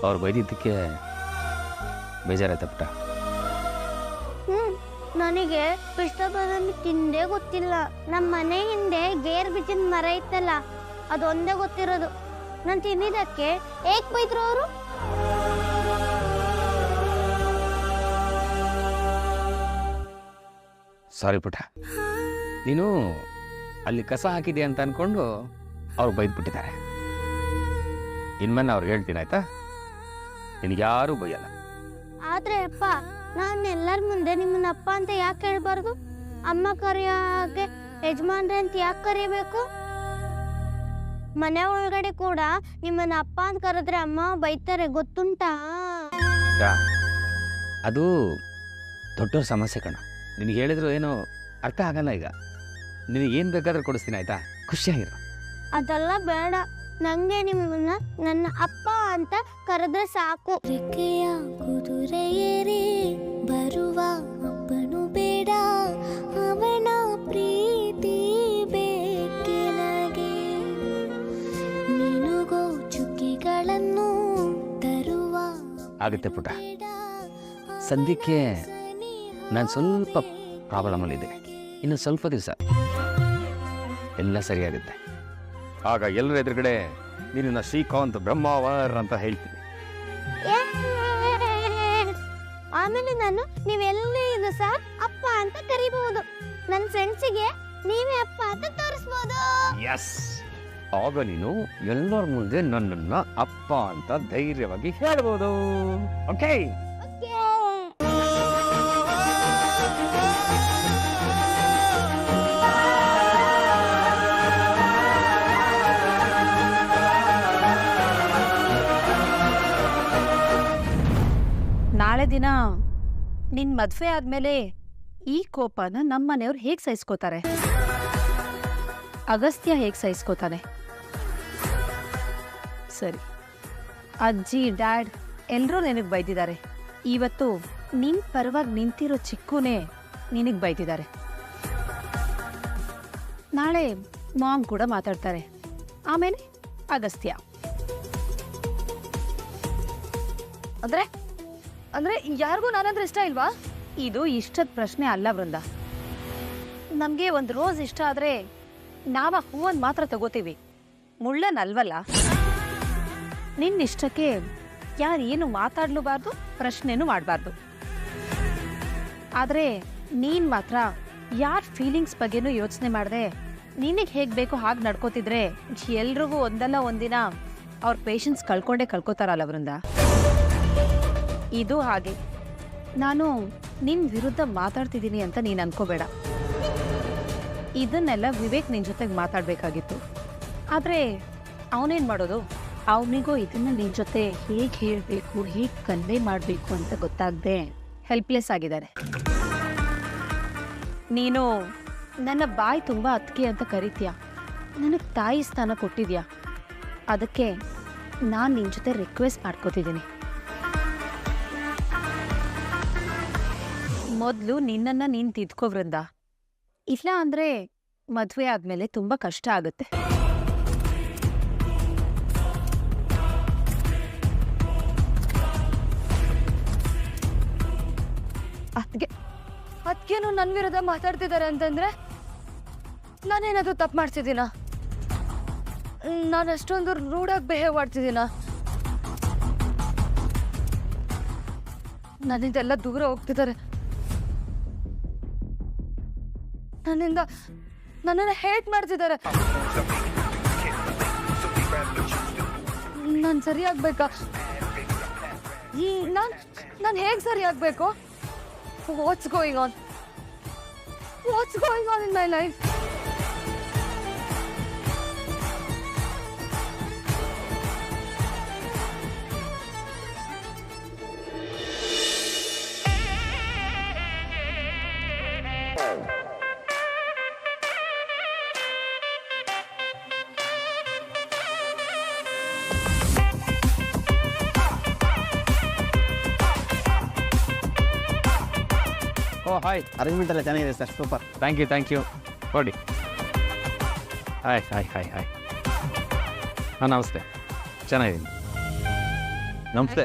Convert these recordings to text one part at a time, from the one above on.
ಅವ್ರು ಬೈದಿದ್ದಕ್ಕೆ ಬೇಜಾರಾಯ್ತಾ ಪುಟ್ಟ? ನನಗೆ ಕೃಷ್ಣ ಬಾದಾಮಿ ತಿಂದೇ ಗೊತ್ತಿಲ್ಲ. ನಮ್ಮ ಮನೆ ಹಿಂದೆ ಗೇರ್ ಬೀಜದ ಮರ ಇತ್ತಲ್ಲ, ಅದೊಂದೇ ಗೊತ್ತಿರೋದು. ನಾನು ತಿನ್ನಿದ್ದಕ್ಕೆ ಏಕ್ ಬೈದ್ರು ಅವರು? ಸಾರಿ ಪುಟ್ಟ, ನೀನು ಅಲ್ಲಿ ಕಸ ಹಾಕಿದೆ ಅಂತ ಅನ್ಕೊಂಡು ಅವ್ರು ಬೈದ್ಬಿಟ್ಟಿದ್ದಾರೆ. ಇನ್ಮೇಲೆ ಅವ್ರಿಗೆ ಹೇಳ್ತೀನಿ ಆಯ್ತಾ, ನಿನಗ್ಯಾರೂ ಬೈಯಲ್ಲ. ಆದ್ರೆ ಅಪ್ಪ, ನಾನು ಎಲ್ಲರ ಮುಂದೆ ನಿಮ್ಮನ್ನ ಅಪ್ಪ ಅಂತ ಯಾಕೆ ಹೇಳ್ಬಾರ್ದು? ಅಮ್ಮ ಕರೆಯೋ ಹಾಗೆ ಯಜಮಾನ್ರೆ ಅಂತ ಯಾಕೆ ಕರಿಬೇಕು? ಮನೆ ಒಳಗಡೆ ಕೂಡ ನಿಮ್ಮನ್ನ ಅಪ್ಪ ಅಂತ ಕರೆದ್ರೆ ಅಮ್ಮ ಬೈತಾರೆ, ಗೊತ್ತುಂಟಾ? ಅದು ದೊಡ್ಡ ಸಮಸ್ಯೆ ಕಣ. ನಿನಗೆ ಹೇಳಿದ್ರು ಏನೋ ಅರ್ಥ ಆಗಲ್ಲ. ಈಗ ನಿನಗೇನು ಬೇಕಾದ್ರೂ ಕೊಡಿಸ್ತೀನಿ ಆಯ್ತಾ, ಖುಷಿಯಾಗಿರು. ಅದೆಲ್ಲ ಬೇಡ, ನಂಗೆ ನಿಮ್ಮನ್ನ ನನ್ನ ಅಪ್ಪ ಅಂತ ಕರೆದ್ರೆ ಸಾಕು. ಕುದುರೆಯೇರಿ ಬರುವ ಅಪ್ಪನು ಬೇಡ, ಅವನ ಪ್ರೀತಿ ಬೇಕೆನಗೆ, ನಿನಗೋ ಚುಕ್ಕಿಗಳನ್ನು ತರುವ. ಆಗುತ್ತೆ ಪುಟ, ಸದ್ಯಕ್ಕೆ ನಾನು ಸ್ವಲ್ಪ ಪ್ರಾಬ್ಲಮಲ್ಲಿದ್ದೀನಿ. ಇನ್ನು ಸ್ವಲ್ಪ ದಿವಸ ಎಲ್ಲ ಸರಿಯಾಗುತ್ತೆ. ಆಗ ಎಲ್ಲರ ಎದುರುಗಡೆ ನೀನು ಶ್ರೀಕಾಂತ್ ಬ್ರಹ್ಮಾವರ್ ಅಂತ ಹೇಳ್ತೀನಿ. ಆಮೇಲೆ ನಾನು ನೀವೆಲ್ಲೇ ಇದು ಸರ್ ಅಪ್ಪ ಅಂತ ಕರಿಬಹುದು. ನನ್ನ ಫ್ರೆಂಡ್ಸಿಗೆ ನೀವೇ ಅಪ್ಪ ಅಂತ ತೋರಿಸ್ಬೋದು. ಎಸ್, ಆಗ ನೀನು ಎಲ್ಲರ ಮುಂದೆ ನನ್ನನ್ನ ಅಪ್ಪ ಅಂತ ಧೈರ್ಯವಾಗಿ ಹೇಳ್ಬೋದು. ಓಕೆ? ನಾಳೆ ದಿನ ನಿನ್ ಮದ್ವೆ ಆದ್ಮೇಲೆ ಈ ಕೋಪನ ನಮ್ಮನೆಯವ್ರು ಹೇಗ್ ಸಹಿಸ್ಕೋತಾರೆ? ಅಗಸ್ತ್ಯ ಹೇಗ್ ಸಹಿಸ್ಕೋತಾನೆ? ಸರಿ, ಅಜ್ಜಿ ಡ್ಯಾಡ್ ಎಲ್ಲರೂ ನಿನಗೆ ಬೈದಿದ್ದಾರೆ. ಇವತ್ತು ನಿನ್ ಪರವಾಗಿ ನಿಂತಿರೋ ಚಿಕ್ಕುನೇ ನಿನಗೆ ಬೈದಿದ್ದಾರೆ. ನಾಳೆ ಮಾಮ್ ಕೂಡ ಮಾತಾಡ್ತಾರೆ, ಆಮೇಲೆ ಅಗಸ್ತ್ಯ. ಅಂದ್ರೆ ಯಾರಿಗೂ ನಾನಂದ್ರೆ ಇಷ್ಟ ಇಲ್ವಾ? ಇದು ಇಷ್ಟದ ಪ್ರಶ್ನೆ ಅಲ್ಲ ವೃಂದ. ನಮ್ಗೆ ಒಂದು ರೋಸ್ ಇಷ್ಟ ಆದ್ರೆ ನಾವ ಹೂವನ್ ಮಾತ್ರ ತಗೋತೀವಿ, ಮುಳ್ಳನ್ ಅಲ್ವಲ್ಲ. ನಿನ್ನ ಇಷ್ಟಕ್ಕೆ ಯಾರು ಏನು ಮಾತಾಡ್ಲೂಬಾರ್ದು, ಪ್ರಶ್ನೆನೂ ಮಾಡಬಾರ್ದು. ಆದ್ರೆ ನೀನ್ ಮಾತ್ರ ಯಾರ ಫೀಲಿಂಗ್ಸ್ ಬಗ್ಗೆನೂ ಯೋಚನೆ ಮಾಡದೆ ನಿನಗೆ ಹೇಗ್ ಬೇಕೋ ಹಾಗೆ ನಡ್ಕೋತಿದ್ರೆ ಎಲ್ರಿಗೂ ಒಂದಲ್ಲ ಒಂದಿನ ಅವ್ರ ಪೇಷನ್ಸ್ ಕಳ್ಕೋತಾರಲ್ಲ ವೃಂದ. ಇದು ಹಾಗೆ. ನಾನು ನಿನ್ ವಿರುದ್ಧ ಮಾತಾಡ್ತಿದ್ದೀನಿ ಅಂತ ನೀನು ಅನ್ಕೋಬೇಡ. ಇದನ್ನೆಲ್ಲ ವಿವೇಕ್ ನಿನ್ ಜೊತೆಗೆ ಮಾತಾಡ್ಬೇಕಾಗಿತ್ತು. ಆದ್ರೆ ಅವನೇನ್ ಮಾಡೋದು? ಅವನಿಗೂ ಇದನ್ನ ನಿನ್ ಜೊತೆ ಹೇಗೆ ಹೇಳ್ಬೇಕು, ಹೇಗೆ ಕನ್ವೆ ಮಾಡಬೇಕು ಅಂತ ಗೊತ್ತಾಗದೆ ಹೆಲ್ಪ್ಲೆಸ್ ಆಗಿದ್ದಾರೆ. ನೀನು ನನ್ನ ಬಾಯಿ ತುಂಬ ಅತ್ತಿಗೆ ಅಂತ ಕರಿತೀಯ, ನನಗೆ ತಾಯಿ ಸ್ಥಾನ ಕೊಟ್ಟಿದ್ಯಾ. ಅದಕ್ಕೆ ನಾನು ನಿನ್ನ ಜೊತೆ ರಿಕ್ವೆಸ್ಟ್ ಮಾಡ್ಕೋತಿದ್ದೀನಿ. ಮೊದಲು ನಿನ್ನನ್ನು ನೀನು ತಿದ್ಕೋ ವೃಂದ. ಇಲ್ಲ ಅಂದರೆ ಮದುವೆ ಆದಮೇಲೆ ತುಂಬ ಕಷ್ಟ ಆಗುತ್ತೆ. ಅದಕ್ಕೇನು ನನ್ನ ವಿರುದ್ಧ ಮಾತಾಡ್ತಿದ್ದಾರೆ ಅಂತಂದ್ರೆ ನಾನೇನಾದರೂ ತಪ್ಪು ಮಾಡ್ತಿದ್ದೀನ? ನಾನು ಅಷ್ಟೊಂದು ರೂಢಾಗಿ ಬಿಹೇವ್ ಮಾಡ್ತಿದ್ದೀನ? ನನ್ನಿಂದೆಲ್ಲ ದೂರ ಹೋಗ್ತಿದ್ದಾರೆ, ನನ್ನನ್ನು ಹೇಟ್ ಮಾಡ್ತಿದ್ದಾರೆ. ನಾನು ಸರಿಯಾಗಬೇಕಾ? ನಾನು ಹೇಗೆ ಸರಿಯಾಗಬೇಕು? What's going on? What's going on in my life? Oh hi, arrangement ಎಲ್ಲ ಚೆನ್ನಾಗಿದೆ ಸರ್, ಸೂಪರ್. ಥ್ಯಾಂಕ್ ಯು ಕೊಡಿ. Hi hi hi hi. ಹಾಂ ನಮಸ್ತೆ, ಚೆನ್ನಾಗಿದ್ದೀನಿ. ನಮಸ್ತೆ.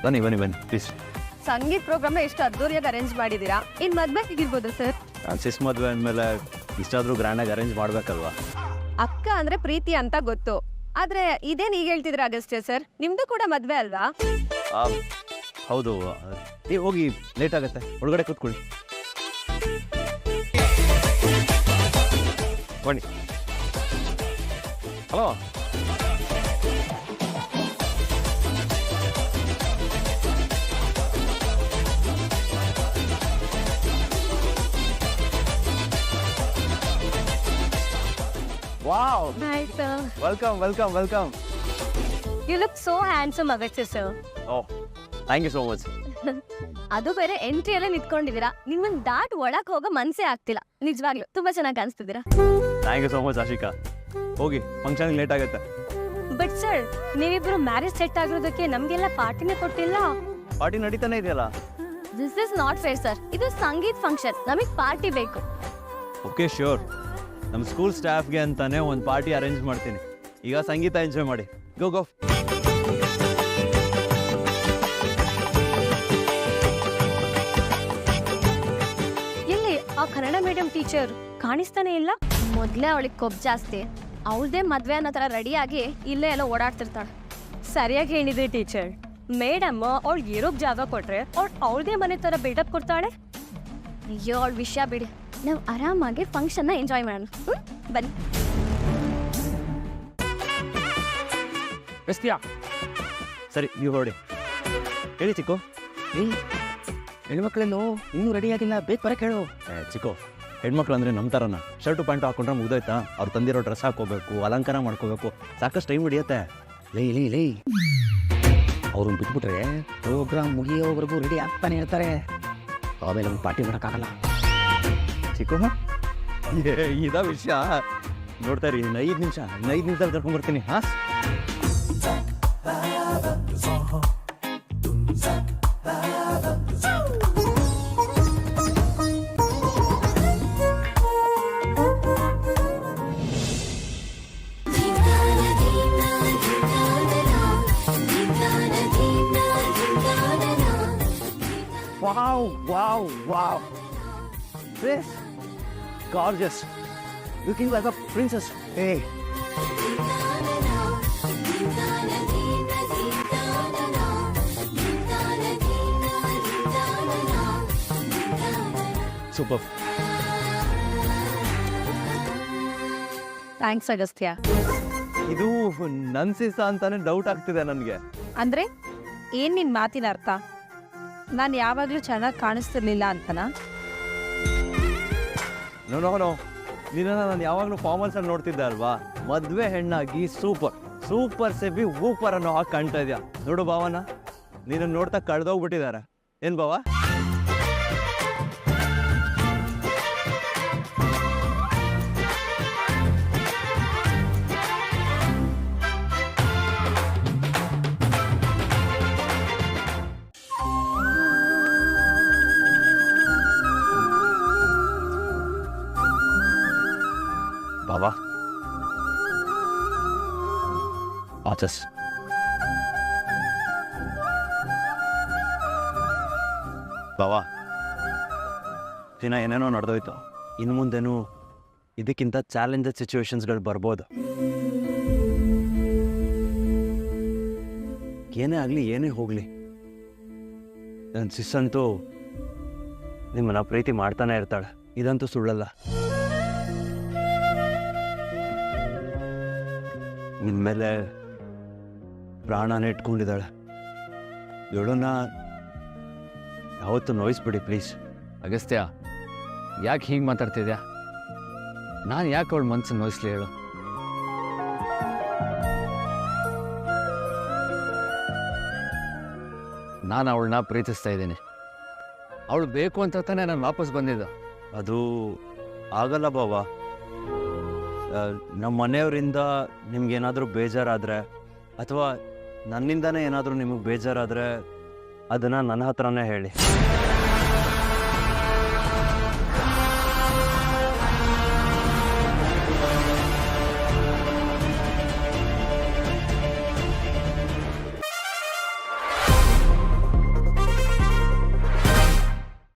ಬನ್ನಿ ಬನ್ನಿ ಬನ್ನಿ ಪ್ಲೀಸ್. ಸಂಗೀತ ಪ್ರೋಗ್ರಾಮ್ನ ಎಷ್ಟು ಅದ್ದೂರಿಯಾಗಿ ಅರೇಂಜ್ ಮಾಡಿದ್ದೀರಾ. ಇನ್ನು ಮದ್ವೆ ಹೇಗಿರ್ಬೋದು ಸರ್? ಸಿಸ್ ಮದುವೆ ಅಂದಮೇಲೆ ಇಷ್ಟಾದರೂ ಗ್ರ್ಯಾಂಡಾಗಿ ಅರೇಂಜ್ ಮಾಡಬೇಕಲ್ವಾ? ಅಕ್ಕ ಅಂದ್ರೆ ಪ್ರೀತಿ ಅಂತ ಗೊತ್ತು, ಆದ್ರೆ ಇದೇನು ಈಗ ಹೇಳ್ತಿದ್ರ ಅಗಸ್ತ್ಯ ಸರ್? ನಿಮ್ದು ಕೂಡ ಮದ್ವೆ ಅಲ್ವಾ? ಹೌದು. ಹೋಗಿ ಲೇಟ್ ಆಗುತ್ತೆ, ಒಳಗಡೆ ಕೂತ್ಕೊಳ್ಳಿ. ಬನ್ನಿ. Hello. Wow, welcome welcome welcome. You look so handsome Agastya sir. Oh, thank you so much. ಅದು ಬೇರೆ ಎಂಟ್ರಿಯಲ್ಲೇ ನಿಂತ್ಕೊಂಡಿದ್ದೀರಾ. ನಿಮ್ಮನ್ನ ದಾಟ್ ಒಳಕ್ ಹೋಗೋ ಮನ್ಸೇ ಆಗ್ತಿಲ್ಲ. ನಿಜವಾಗ್ಲೂ ತುಂಬಾ ಚೆನ್ನಾಗಿ ಕಾಣಿಸ್ತಿದ್ದೀರಾ. Thank you so much Ashika. ಹೋಗಿ, ಫಂಕ್ಷನ್ಗೆ ಲೇಟ್ ಆಗುತ್ತೆ. ಬಟ್ ಸರ್, ನೀವಿಬ್ರು ಮ್ಯಾರೇಜ್ ಸೆಟ್ ಆಗಿರೋದಕ್ಕೆ ನಮ್ಗೆಲ್ಲ ಪಾರ್ಟಿನೇ ಕೊಟ್ಟಿಲ್ಲ. ಪಾರ್ಟಿ ನಡೀತಾನೆ ಇದೆಯಲ್ಲ. This is not fair sir. ಇದು ಸಂಗೀತ್ ಫಂಕ್ಷನ್, ನಮಗೆ ಪಾರ್ಟಿ ಬೇಕು. ಓಕೆ ಶ್ಯೂರ್, ನಮ್ಮ ಸ್ಕೂಲ್ ಸ್ಟಾಫ್ಗೆ ಅಂತಾನೆ ಒಂದು ಪಾರ್ಟಿ ಅರೇಂಜ್ ಮಾಡ್ತೀನಿ. ಈಗ ಸಂಗೀತ ಎಂಜಾಯ್ ಮಾಡಿ. ಗೋ ಗೋ. ಎಲ್ಲಿ ಆ ಕನ್ನಡ ಮೀಡಿಯಂ ಟೀಚರ್ ಕಾಣಿಸ್ತಾನೆ ಇಲ್ಲ. ಮೊದ್ಲೇ ಅವಳಿಗೆ ಕೊಬ್ಬು ಜಾಸ್ತಿ. ಅವಳದೇ ಮದ್ವೆ ಅನ್ನೋ ತರ ರೆಡಿಯಾಗಿ ಇಲ್ಲೇ ಎಲ್ಲ ಓಡಾಡ್ತಿರ್ತಾಳೆ. ಸರಿಯಾಗಿ ಹೇಳಿದ್ರಿ ಟೀಚರ್. ಮೇಡಮ್ ಅವಳಿಗೆ ಇರೋಕ್ ಜಾಗ ಕೊಟ್ರೆ ಅವಳದೇ ಮನೆ ತರ ಬಿಲ್ಡಪ್ ಕೊಡ್ತಾಳೆ. ಅಯ್ಯೋ, ಅವಳ ವಿಷಯ ಬಿಡಿ. ನಾವು ಆರಾಮಾಗಿ ಫಂಕ್ಷನ್ನ ಎಂಜಾಯ್ ಮಾಡೋಣ. ಬನ್ನಿ. ಬೆಸ್ತಿಯಾ ಸರಿ, ನೀವು ಹೊರಡಿ. ಹೇಳಿ ಚಿಕ್ಕು. ಹೆಣ್ಮಕ್ಳೆಲ್ಲೋ ಇನ್ನೂ ರೆಡಿ ಆಗಿಲ್ಲ, ಬೇಗ ಬರಕ್ಕೆ ಹೇಳು. ಚಿಕ್ಕು, ಹೆಣ್ಮಕ್ಳು ಅಂದರೆ ನಮ್ಮ ಥರನ ಶರ್ಟು ಪ್ಯಾಂಟು ಹಾಕೊಂಡ್ರೆ ಮುಗ್ದೋಯ್ತಾ? ಅವ್ರು ತಂದಿರೋ ಡ್ರೆಸ್ ಹಾಕೋಬೇಕು, ಅಲಂಕಾರ ಮಾಡ್ಕೋಬೇಕು, ಸಾಕಷ್ಟು ಟೈಮ್ ಹಿಡಿಯುತ್ತೆ. ಲೇ ಅವ್ರನ್ನ ಬಿಟ್ಬಿಟ್ರೆ ಪ್ರೋಗ್ರಾಮ್ ಮುಗಿಯೋವರೆಗೂ ರೆಡಿ ಆಗ್ತಾನೆ ಇರ್ತಾರೆ. ಆಮೇಲೆ ಒಂದು ಪಾರ್ಟಿ ಮಾಡೋಕ್ಕಾಗಲ್ಲ. ಚಿಕ್ಕು, ಇದ ವಿಷಯ. ನೋಡ್ತಾ ಇರಿ, 5 ನಿಮಿಷದಲ್ಲಿ ಕರ್ಕೊಂಡ್ಬರ್ತೀನಿ. ಹಾಂ, wow. This gorgeous. Looking like a princess. Hey. Super. Thanks Agastya. ಇದು ನನ್ ಸಿಸ ಅಂತಾನೆ ಡೌಟ್ ಆಗ್ತಿದೆ ನನಗೆ. ಅಂದ್ರೆ ಏನ್ ನಿನ್ ಮಾತಿನ ಅರ್ಥ? ನಾನು ಯಾವಾಗ್ಲೂ ಚೆನ್ನಾಗಿ ಕಾಣಿಸ್ತಿರ್ಲಿಲ್ಲ ಅಂತನಾ? ನೋ, ನಿನ್ನ ನಾನು ಯಾವಾಗಲೂ ಫಾರ್ಮಲ್ಸ್ ನೋಡ್ತಿದ್ದೆ ಅಲ್ವಾ? ಮದುವೆ ಹೆಣ್ಣಾಗಿ ಸೂಪರ್ ಸೆಬಿ ಊಪರ್ ಅನ್ನೋ ಹಾಗೆ ಕಾಣ್ತಾ ಇದೆಯಾ? ನೋಡು ಭಾವನ, ನೀನು ನೋಡ್ತಾ ಕಳೆದೋಗ್ಬಿಟ್ಟಿದ್ದಾರೆ. ಏನ್ ಭಾವ? ಬಾಬಾ, ಆಚಸ್. ಬಾಬಾ, ದಿನ ಏನೇನೋ ನಡೆದೋಯ್ತು. ಇನ್ನು ಮುಂದೆನೂ ಇದಕ್ಕಿಂತ ಚಾಲೆಂಜಸ್ ಸಿಚುವೇಶನ್ಸ್ಗಳು ಬರ್ಬೋದು. ಏನೇ ಆಗಲಿ, ಏನೇ ಹೋಗಲಿ, ನನ್ನ ಸಿಸ್ಸಂತೂ ನಿಮ್ಮನ್ನ ಪ್ರೀತಿ ಮಾಡ್ತಾನೆ ಇರ್ತಾಳೆ. ಇದಂತೂ ಸುಳ್ಳಲ್ಲ. ನಿಮ್ಮೇಲೆ ಪ್ರಾಣನೇ ಇಟ್ಕೊಂಡಿದ್ದಾಳೆ. ಇವಳನ್ನ ಯಾವತ್ತೂ ನೋಯಿಸ್ಬಿಡಿ ಪ್ಲೀಸ್. ಅಗಸ್ತ್ಯ, ಯಾಕೆ ಹೀಗೆ ಮಾತಾಡ್ತಿದ್ಯಾ? ನಾನು ಯಾಕೆ ಅವಳ ಮನ್ಸನ್ನು ನೋಯಿಸ್ಲಿ ಹೇಳು? ನಾನು ಅವಳನ್ನ ಪ್ರೀತಿಸ್ತಾ ಇದ್ದೀನಿ. ಅವಳು ಬೇಕು ಅಂತ ತಾನೇ ನಾನು ವಾಪಸ್ ಬಂದಿದ್ದು. ಅದು ಆಗಲ್ಲ ಬಾವ. ನಮ್ಮ ಮನೆಯವರಿಂದ ನಿಮ್ಗೇನಾದರೂ ಬೇಜಾರಾದರೆ ಅಥವಾ ನನ್ನಿಂದನೇ ಏನಾದರೂ ನಿಮಗೆ ಬೇಜಾರಾದರೆ ಅದನ್ನು ನನ್ನ ಹತ್ರನೇ ಹೇಳಿ.